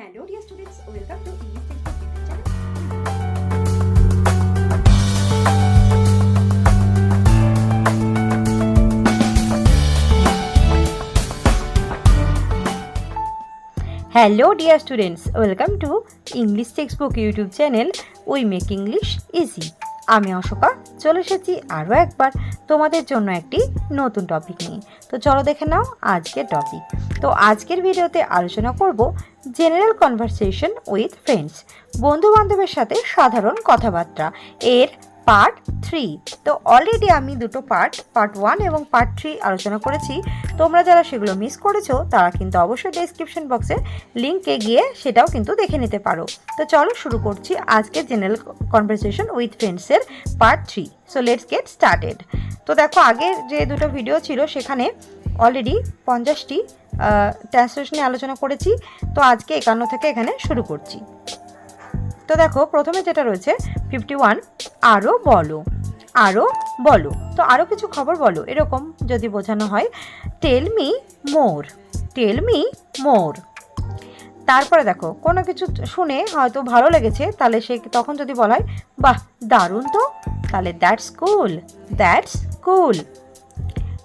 Hello dear students, welcome to English Textbook YouTube channel. Hello dear students, welcome to English Textbook YouTube channel. We make English easy. আমি অশোকা চলে এসেছি আরও একবার তোমাদের জন্য একটি নতুন টপিক নিয়ে। তো চলো দেখে নাও আজকের টপিক। তো আজকের ভিডিওতে আলোচনা করব জেনারেল কনভারসেশন উইথ ফ্রেন্ডস, বন্ধু বান্ধবের সাথে সাধারণ কথাবার্তা এর পার্ট 3। তো অলরেডি আমি দুটো পার্ট 1 এবং পার্ট 3 আলোচনা করেছি। তোমরা যারা সেগুলো মিস করেছো তারা কিন্তু অবশ্যই ডেসক্রিপশন বক্সে লিঙ্কে গিয়ে সেটাও কিন্তু দেখে নিতে পারো। তো চলো শুরু করছি আজকের জেনারেল কনভারসেশন উইথ ফ্রেন্ডসের part 3। So let's get started. তো দেখো আগের যে দুটো ভিডিও ছিল সেখানে অলরেডি 50টি ট্রান্সলেশনে আলোচনা করেছি। তো আজকে 51 থেকে এখানে শুরু করছি। তো দেখো প্রথমে যেটা রয়েছে 51, আরও বলো, আরও বলো। তো আরও কিছু খবর বলো, এরকম যদি বোঝানো হয় tell me more, tell me more. তারপরে দেখো কোনো কিছু শুনে হয়তো ভালো লেগেছে, তাহলে সে তখন যদি বলা হয় বাহ দারুণ তো, তাহলে that's cool, that's cool.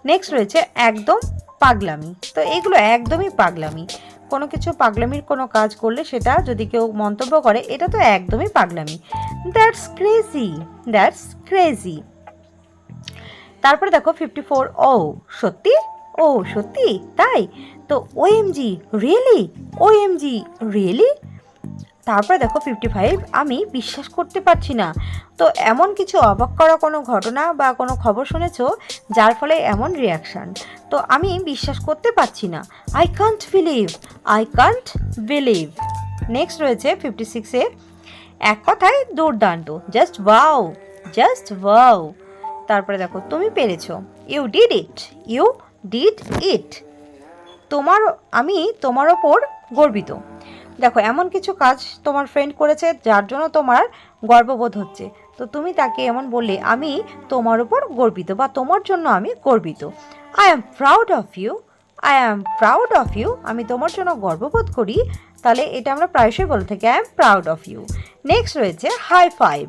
Next রয়েছে একদম পাগলামি। তো এগুলো একদমই পাগলামি। কোনো কিছু পাগলামির কোনো কাজ করলে সেটা যদি কেউ মন্তব্য করে এটা তো একদমই পাগলামি, দ্যাটস ক্রেজি, দ্যাটস ক্রেজি। তারপরে দেখো 54, ও সত্যি, ও সত্যি তাই, তো ওএমজি রিয়েলি, ওএমজি রিয়েলি। তারপরে দেখো 55, আমি বিশ্বাস করতে পারছি না। তো এমন কিছু অবাক করা কোনো ঘটনা বা কোনো খবর শুনেছো যার ফলে এমন রিয়াকশান, তো আমি বিশ্বাস করতে পারছি না, I can't believe, I can't believe. Next রয়েছে 56-এ এক কথায় দুর্দান্ত, জাস্ট ওয়াও, জাস্ট ওয়াও। তারপরে দেখো তুমি পেরেছো, you did it, you did it. আমি তোমার ওপর গর্বিত। দেখো এমন কিছু কাজ তোমার ফ্রেন্ড করেছে যার জন্য তোমার গর্ববোধ হচ্ছে, তো তুমি তাকে এমন বললে আমি তোমার উপর গর্বিত বা তোমার জন্য আমি গর্বিত। I am proud of you, I am proud of you, আমি তোমার জন্য গর্ববোধ করি। তাহলে এটা আমরা প্রায়শই বলে থাকি I am proud of you. Next রয়েছে হাই ফাইভ।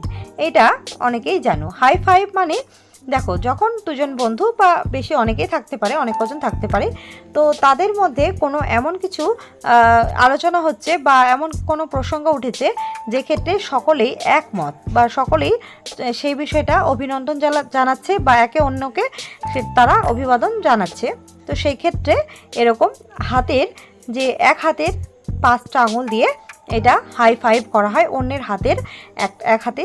এটা অনেকেই জানো, হাই ফাইভ মানে দেখো যখন দুজন বন্ধু বা বেশি অনেকেই থাকতে পারে, অনেক কজন থাকতে পারে, তো তাদের মধ্যে কোনো এমন কিছু আলোচনা হচ্ছে বা এমন কোনো প্রসঙ্গ উঠেছে যে ক্ষেত্রে সকলেই একমত বা সকলেই সেই বিষয়টা অভিনন্দন জানাচ্ছে বা একে অন্যকে তারা অভিবাদন জানাচ্ছে। তো সেই ক্ষেত্রে এরকম হাতের যে এক হাতের 5টা আঙুল দিয়ে এটা হাই ফাইভ করা হয়, অন্যের হাতের এক হাতে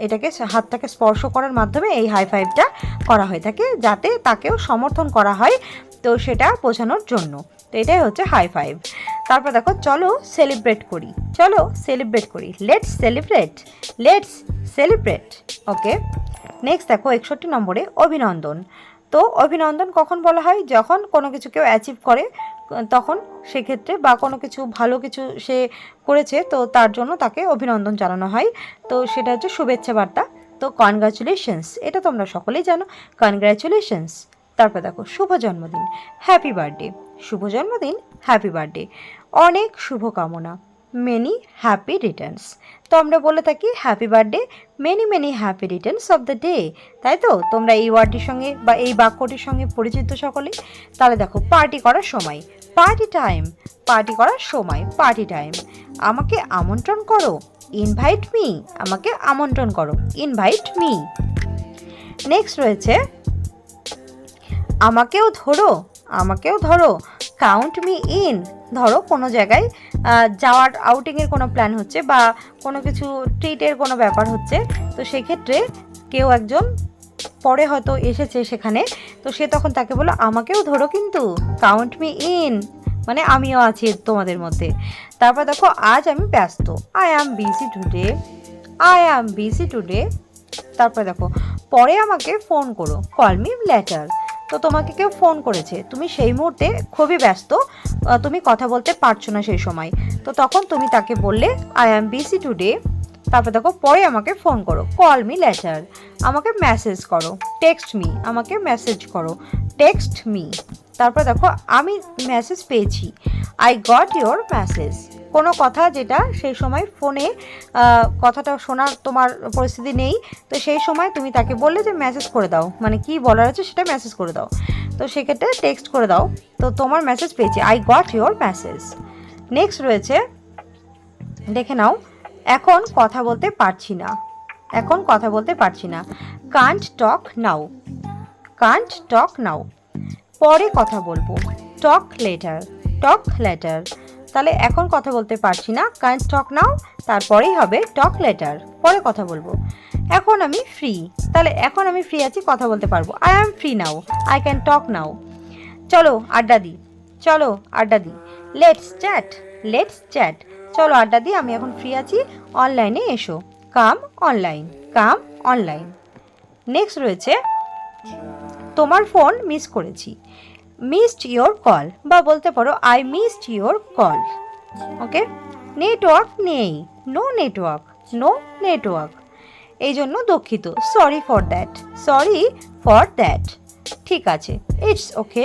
এটাকে হাতটাকে স্পর্শ করার মাধ্যমে এই হাই ফাইভটা করা হয়ে থাকে, যাতে তাকেও সমর্থন করা হয়, তো সেটা বোঝানোর জন্য। তো এটাই হচ্ছে হাই ফাইভ। তারপর দেখো চলো সেলিব্রেট করি, চলো সেলিব্রেট করি, let's celebrate, let's celebrate. Okay. Next দেখো 61 নম্বরে অভিনন্দন। তো অভিনন্দন কখন বলা হয়, যখন কোনো কিছু কেউ অ্যাচিভ করে তখন সেক্ষেত্রে বা কোনো কিছু ভালো কিছু সে করেছে তো তার জন্য তাকে অভিনন্দন জানানো হয়, তো সেটা হচ্ছে শুভেচ্ছা বার্তা। তো কনগ্রাচুলেশনস, এটা তোমরা সকলেই জানো, কনগ্রাচুলেশনস। তারপর দেখো শুভ জন্মদিন, হ্যাপি বার্থডে, শুভ জন্মদিন, হ্যাপি বার্থডে, অনেক শুভকামনা, মেনি হ্যাপি রিটার্নস। তো আমরা বলে থাকি happy birthday, many many happy Returns of the day, তাই তো? তোমরা এই ওয়ার্ডটির সঙ্গে বা এই বাক্যটির সঙ্গে পরিচিত সকলে। তাহলে দেখো পার্টি করার সময়, পার্টি টাইম, পার্টি করার সময়, পার্টি টাইম। আমাকে আমন্ত্রণ করো, ইনভাইট মি, আমাকে আমন্ত্রণ করো, ইনভাইট মি। নেক্সট রয়েছে আমাকেও ধরো, আমাকেও ধরো, কাউন্ট মি ইন। ধরো কোনো জায়গায় যাওয়ার আউটিংয়ের কোনো প্ল্যান হচ্ছে বা কোনো কিছু ট্রিটের কোনো ব্যাপার হচ্ছে, তো সেক্ষেত্রে কেউ একজন পরে হয়তো এসেছে সেখানে, তো সে তখন তাকে বলো আমাকেও ধরো কিন্তু, কাউন্ট মি ইন, মানে আমিও আছি তোমাদের মধ্যে। তারপর দেখো আজ আমি ব্যস্ত, I am busy today, I am busy today. তারপর দেখো পরে আমাকে ফোন করো, কল মি লেটার। তো তোমাকে কেউ ফোন করেছে, তুমি সেই মুহূর্তে খুবই ব্যস্ত, তুমি কথা বলতে পারছো না সেই সময়, তো তখন তুমি তাকে বললে আই অ্যাম বিজি টুডে। তারপর দেখো পরে আমাকে ফোন করো, কল মি লেটার, আমাকে মেসেজ করো, টেক্সট মি, আমাকে মেসেজ করো, টেক্সট মি। তারপর দেখো আমি মেসেজ পেয়েছি, আই গট ইয়োর মেসেজ, কোনো কথা যেটা সেই সময় ফোনে কথাটা শোনার তোমার পরিস্থিতি নেই, তো সেই সময় তুমি তাকে বললে যে মেসেজ করে দাও, মানে কি বলার আছে সেটা মেসেজ করে দাও, তো সেক্ষেত্রে টেক্সট করে দাও, তো তোমার মেসেজ পেয়েছি, I got your message. Next রয়েছে, দেখে নাও, এখন কথা বলতে পারছি না, এখন কথা বলতে পারছি না, কান্ট টক নাও, কান্ট টক নাও। পরে কথা বলবো, টক লেটার, টক লেটার। তাহলে এখন কথা বলতে পারছি না, কান্ট টক নাও, তারপরেই হবে টক লেটার, পরে কথা বলবো। এখন আমি ফ্রি, তাহলে এখন আমি ফ্রি আছি, কথা বলতে পারবো, I am free now, I can talk now. চলো আড্ডা দিই, চলো আড্ডা দিই, লেটস চ্যাট, লেটস চ্যাট। চলো আড্ডা দিই, আমি এখন ফ্রি আছি, অনলাইনে এসো, কাম অনলাইন, কাম অনলাইন। নেক্সট রয়েছে, তোমার ফোন মিস করেছি, মিসড ইয়োর কল, বা বলতে পারো I missed your call. Okay, network নেই, নো নেটওয়ার্ক, নো নেটওয়ার্ক, এই জন্য দুঃখিত, sorry for that, sorry for that. ঠিক আছে, ইটস ওকে,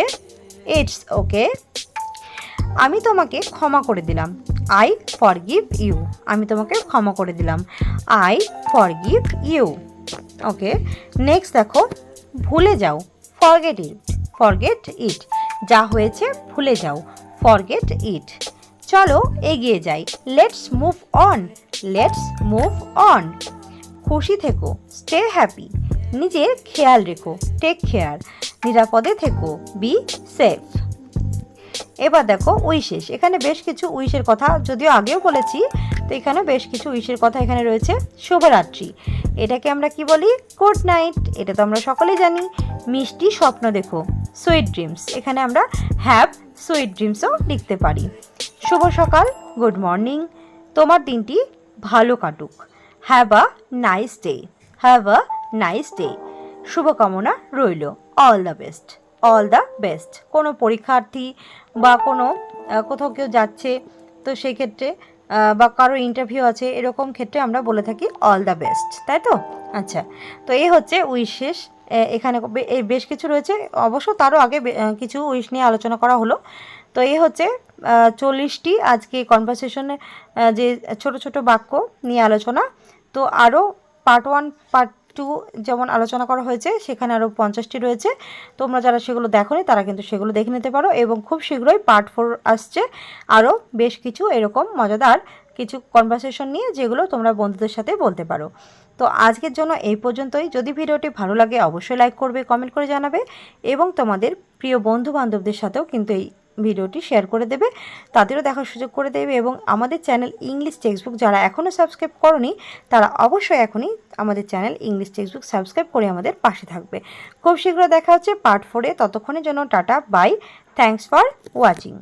ইটস ওকে। আমি তোমাকে ক্ষমা করে দিলাম, আই ফরগিভ ইউ, আমি তোমাকে ক্ষমা করে দিলাম, I forgive you. Okay, next দেখো, ভুলে যাও, ফরগেট ইট, ফরগেট ইট, যা হয়েছে ভুলে যাও, ফরগেট ইট। চলো এগিয়ে যাই, let's move on, let's move on. খুশি থেকো, স্টে হ্যাপি, নিজের খেয়াল রেখো, টেক কেয়ার, নিরাপদে থেকো, বি সেফ। এবার দেখো উইশেস, এখানে বেশ কিছু উইশের কথা যদিও আগেও বলেছি, তো এখানে বেশ কিছু উইশের কথা এখানে রয়েছে। শুভরাত্রি, এটাকে আমরা কি বলি, গুড নাইট, এটা তো আমরা সকলেই জানি। মিষ্টি স্বপ্ন দেখো, সুইট ড্রিমস, এখানে আমরা হ্যাভ সুইট ড্রিমসও লিখতে পারি। শুভ সকাল, গুড মর্নিং, তোমার দিনটি ভালো কাটুক, have a nice day, have a nice day, শুভকামনা রইল, all the best, all the best. কোনো পরীক্ষার্থী বা কোনো কোথাও কেউ যাচ্ছে, তো সেই ক্ষেত্রে বা কারো ইন্টারভিউ আছে, এরকম ক্ষেত্রে আমরা বলে থাকি অল দ্য বেস্ট, তাই তো? আচ্ছা, তো এই হচ্ছে উইশেস, এখানে বেশ কিছু রয়েছে, অবশ্য তারও আগে কিছু উইশ নিয়ে আলোচনা করা হলো। তো এই হচ্ছে 40টি আজকে কনভারসেশনে যে ছোট ছোট বাক্য নিয়ে আলোচনা। তো আরও পার্ট 1 পার্ট 2 যেমন আলোচনা করা হয়েছে, সেখানে আরও 50টি রয়েছে, তোমরা যারা সেগুলো দেখোনি তারা কিন্তু সেগুলো দেখে নিতে পারো, এবং খুব শীঘ্রই পার্ট 4 আসছে, আরও বেশ কিছু এরকম মজাদার কিছু কনভারসেশন নিয়ে, যেগুলো তোমরা বন্ধুদের সাথে বলতে পারো। তো আজকের জন্য এই পর্যন্তই। যদি ভিডিওটি ভালো লাগে অবশ্যই লাইক করবে, কমেন্ট করে জানাবে, এবং তোমাদের প্রিয় বন্ধু বান্ধবদের সাথেও কিন্তু এই ভিডিওটি শেয়ার করে দেবে, তাদেরও দেখার সুযোগ করে দেবে। এবং আমাদের চ্যানেল ইংলিশ টেক্সটবুক যারা এখনও সাবস্ক্রাইব করনি, তারা অবশ্যই এখনই আমাদের চ্যানেল ইংলিশ টেক্সটবুক সাবস্ক্রাইব করে আমাদের পাশে থাকবে। খুব শীঘ্র দেখা হচ্ছে পার্ট 4-এ, ততক্ষণের জন্য tata, bye, thanks for watching.